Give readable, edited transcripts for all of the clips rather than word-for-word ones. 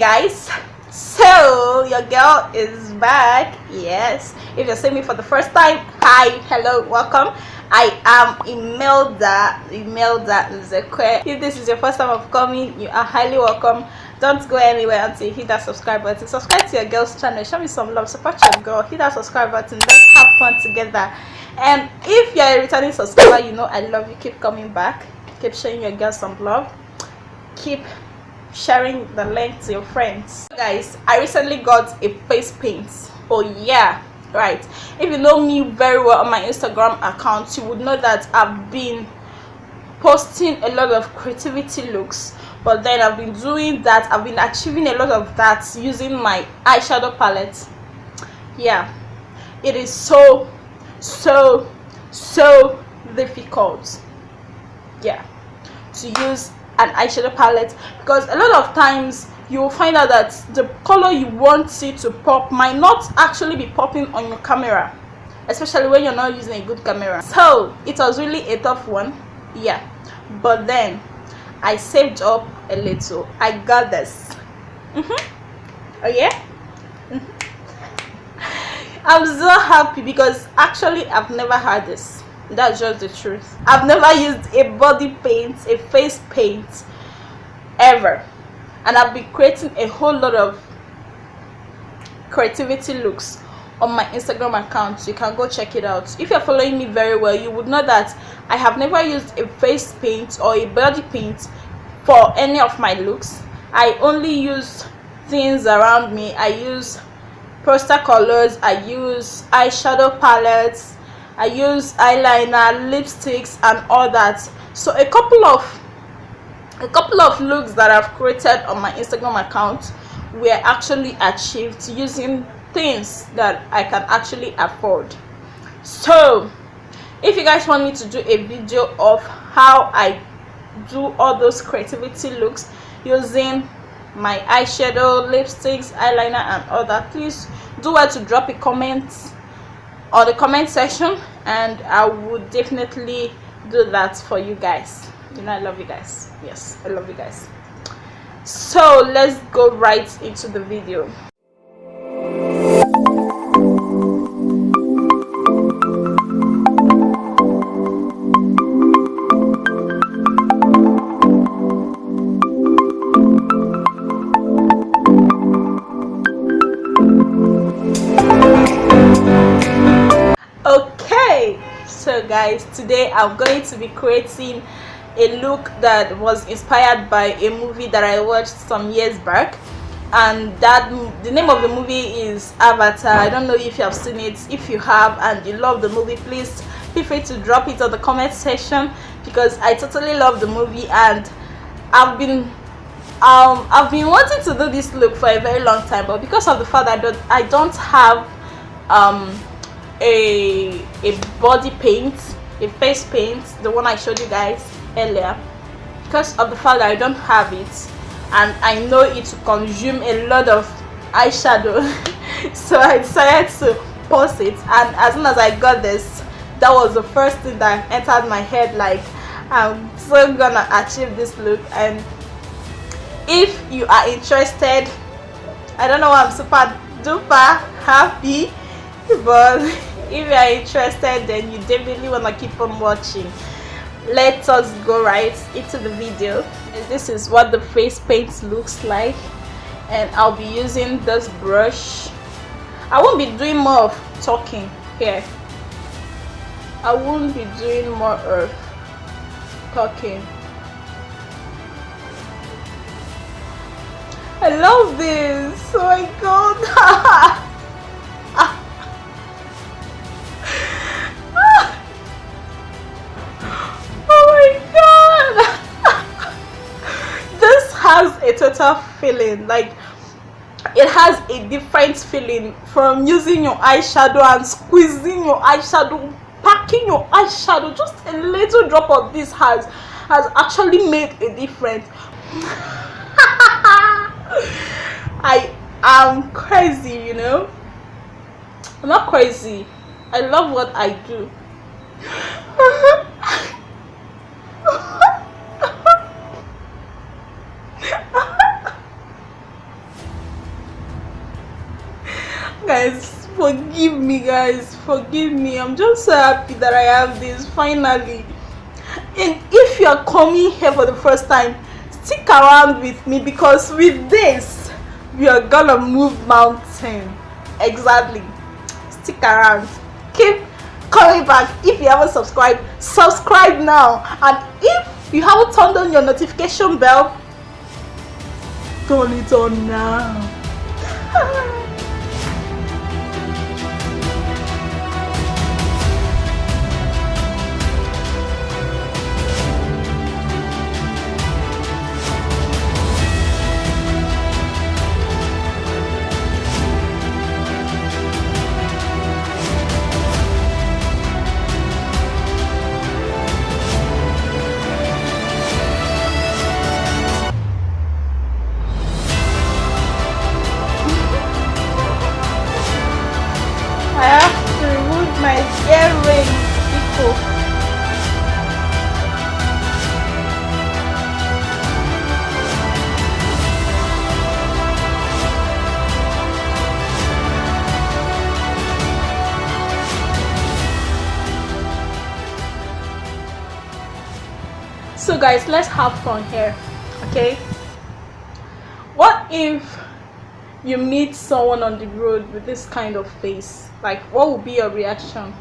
Guys, so your girl is back. Yes, if you're seeing me for the first time, hi, hello, welcome. I am Imelda Nzekwe. If this is your first time of coming, you are highly welcome. Don't go anywhere until you hit that subscribe button. Subscribe to your girl's channel, show me some love, support your girl, hit that subscribe button, let's have fun together. And if you're a returning subscriber, you know I love you. Keep coming back, keep showing your girl some love, keep sharing the link to your friends. Guys, I recently got a face paint. Oh yeah, right. If you know me very well on my Instagram account, you would know that I've been posting a lot of creativity looks, but then I've been achieving a lot of that using my eyeshadow palette. Yeah, it is so difficult, yeah, to use an eyeshadow palette, because a lot of times you will find out that the color you want it to pop might not actually be popping on your camera, especially when you're not using a good camera. So it was really a tough one, yeah, but then I saved up a little. I got this. Oh yeah. I'm so happy because actually I've never had this. That's just the truth. I've never used a body paint, a face paint ever, and I've been creating a whole lot of creativity looks on my Instagram account, so you can go check it out. If you're following me very well, you would know that I have never used a face paint or a body paint for any of my looks. I only use things around me. I use poster colors, I use eyeshadow palettes, I use eyeliner, lipsticks and all that. So a couple of looks that I've created on my Instagram account were actually achieved using things that I can actually afford. So if you guys want me to do a video of how I do all those creativity looks using my eyeshadow, lipsticks, eyeliner and all that, please do well to drop a comment on the comment section, and I would definitely do that for you guys. You know I love you guys. Yes, I love you guys. So let's go right into the video. So guys, today I'm going to be creating a look that was inspired by a movie that I watched some years back, and the name of the movie is Avatar. I don't know if you have seen it. If you have and you love the movie, please feel free to drop it on the comment section, because I totally love the movie and I've been wanting to do this look for a very long time, but because of the fact that I don't have a body paint, a face paint, the one I showed you guys earlier, because of the fact that I don't have it and I know it to consume a lot of eyeshadow, so I decided to post it. And as soon as I got this, that was the first thing that entered my head, like I'm so gonna achieve this look. And if you are interested, I don't know why I'm super duper happy, but if you are interested, then you definitely want to keep on watching. Let us go right into the video. This is what the face paint looks like, and I'll be using this brush. I won't be doing more of talking here. I won't be doing more of talking. I love this. Oh my god. Has a total feeling, like it has a different feeling from using your eyeshadow and squeezing your eyeshadow, packing your eyeshadow. Just a little drop of this has actually made a difference. I am crazy, you know. I'm not crazy, I love what I do. Guys, forgive me, guys, forgive me. I'm just so happy that I have this finally. And if you're coming here for the first time, stick around with me, because with this we are gonna move mountain. Exactly. Stick around, keep coming back. If you haven't subscribed, subscribe now, and if you haven't turned on your notification bell, turn it on now. I have to remove my earring, people. So guys, let's have fun here, okay? What if you meet someone on the road with this kind of face? Like, what would be your reaction?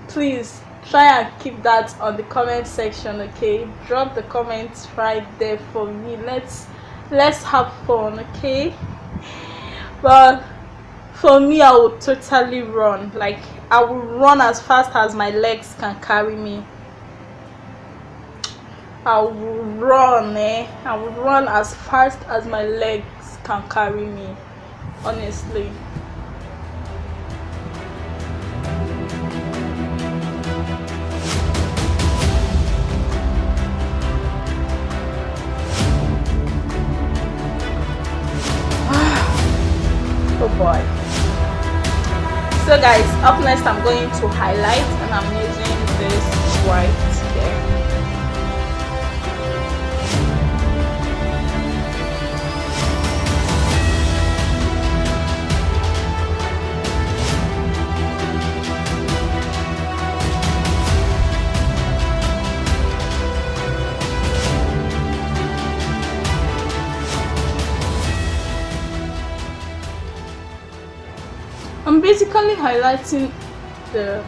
Please try and keep that on the comment section, okay? Drop the comments right there for me. Let's have fun, okay? But for me, I would totally run. Like, I will run as fast as my legs can carry me. I will run, I will run as fast as my legs can carry me, honestly. Oh boy. So guys, up next I'm going to highlight, and I'm using this white here. I'm basically highlighting the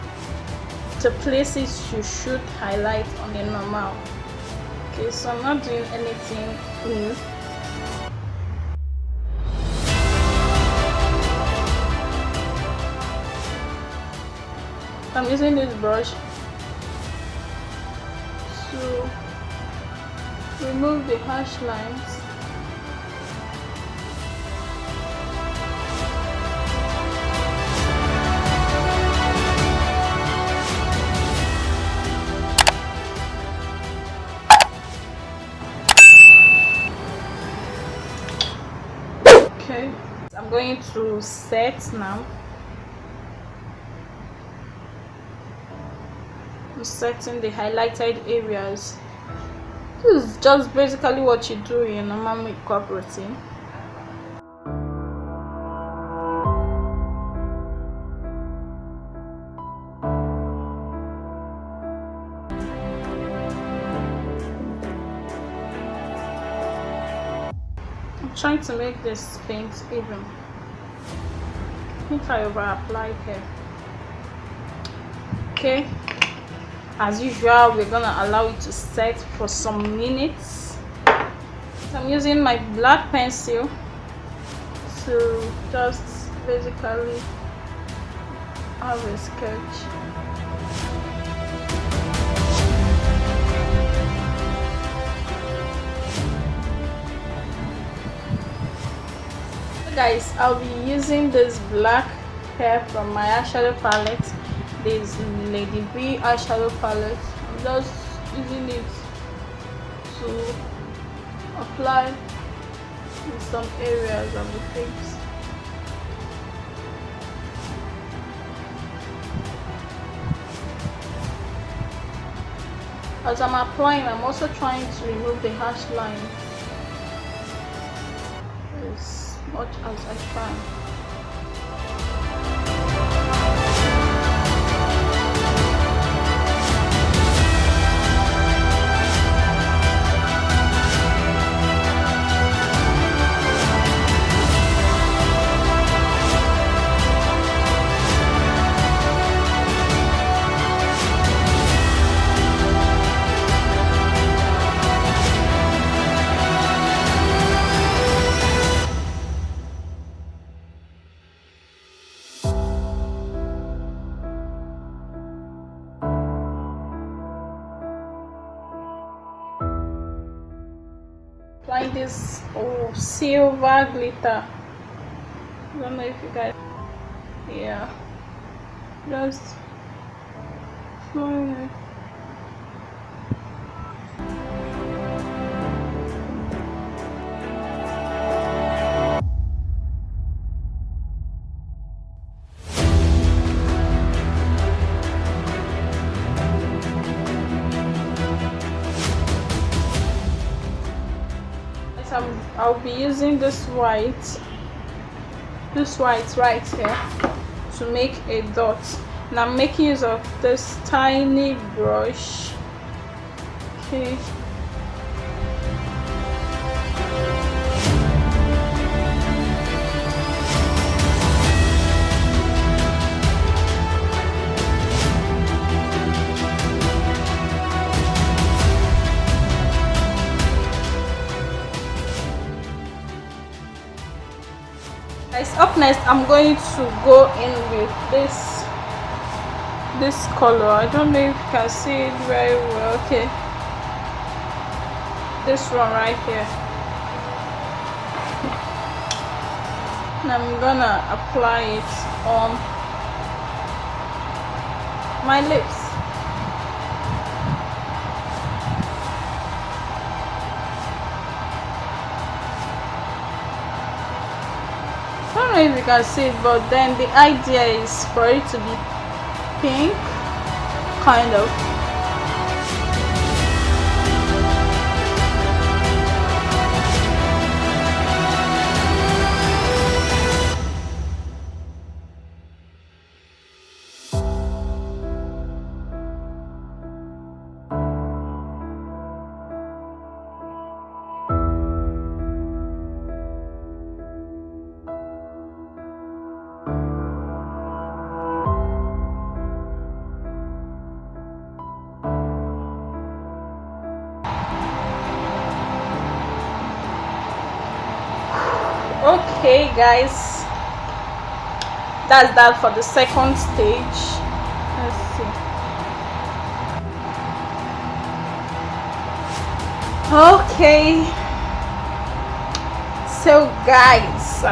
places you should highlight on a normal. Okay, so I'm not doing anything new. I'm using this brush to remove the harsh lines. Okay, I'm going to set now. I'm setting the highlighted areas. This is just basically what you do in normal makeup routine. I'm trying to make this paint even. I think I over applied here. Okay, as usual, we're gonna allow it to set for some minutes. So I'm using my black pencil to just basically have a sketch. Guys, I'll be using this black hair from my eyeshadow palette, this Lady B eyeshadow palette. I'm just using it to apply in some areas of the face. As I'm applying, I'm also trying to remove the harsh lines as much as I can. this silver glitter. I don't know if you guys, yeah, just flowing it. I'll be using this white right here to make a dot, and I'm making use of this tiny brush. Okay, guys, up next I'm going to go in with this color. I don't know if you can see it very well. Okay, this one right here, and I'm gonna apply it on my lips. I don't know if you can see it, but then the idea is for it to be pink, kind of. Okay guys, that's that for the second stage. Let's see. Okay, so guys,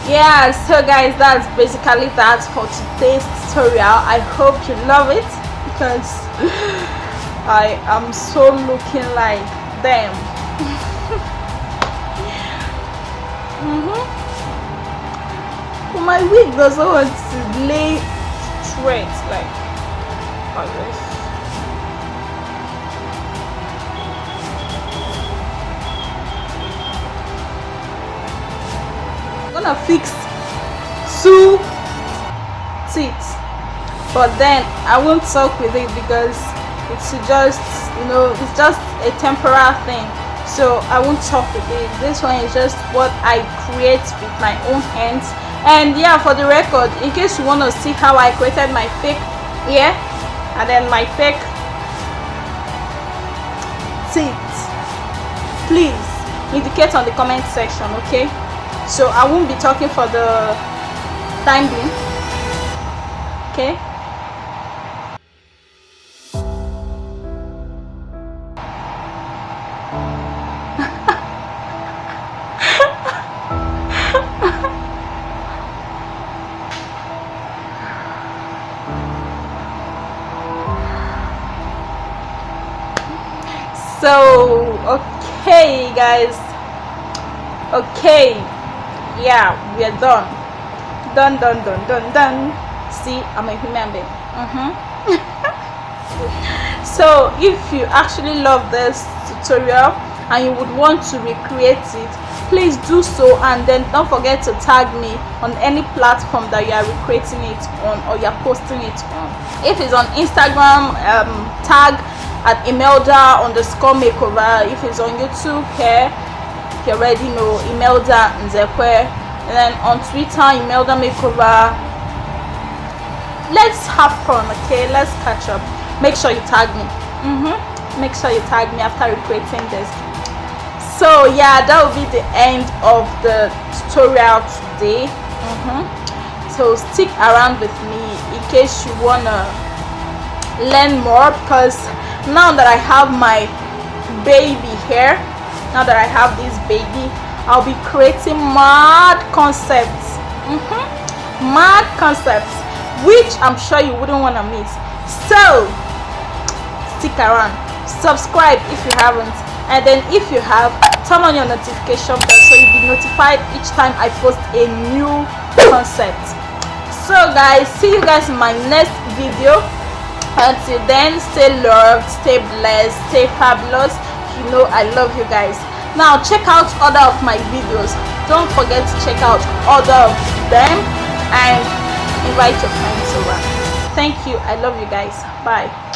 yeah, so guys, that's basically that for today's tutorial. I hope you love it, because I am so looking like them. But my wig doesn't want to lay straight like this. Gonna fix 2 teeth, but then I won't talk with it because it's just, it's just a temporary thing, so I won't talk with it. This one is just what I create with my own hands. And yeah, for the record, in case you want to see how I created my fake ear and then my fake teeth, please indicate on the comment section, okay? So I won't be talking for the time being, okay? So okay guys, okay, yeah, we are done. See, I'm a human being. So if you actually love this tutorial and you would want to recreate it, please do so, and then don't forget to tag me on any platform that you are recreating it on or you're posting it on. If it's on Instagram, tag at Imelda_makeover. If it's on YouTube, here you already know, Imelda Nzekwe. And then on Twitter, Imelda Makeover. Let's have fun, okay? Let's catch up. Make sure you tag me. Make sure you tag me after recreating this. So yeah, that will be the end of the tutorial today. So stick around with me in case you wanna learn more, because now that I have my baby here, now that I have this baby, I'll be creating mad concepts, mad concepts, which I'm sure you wouldn't want to miss. So stick around, subscribe if you haven't, and then if you have, turn on your notification bell so you'll be notified each time I post a new concept. So guys, see you guys in my next video. Until then, stay loved, stay blessed, stay fabulous. You know I love you guys. Now check out other of my videos. Don't forget to check out other of them and invite your friends over. Thank you. I love you guys. Bye.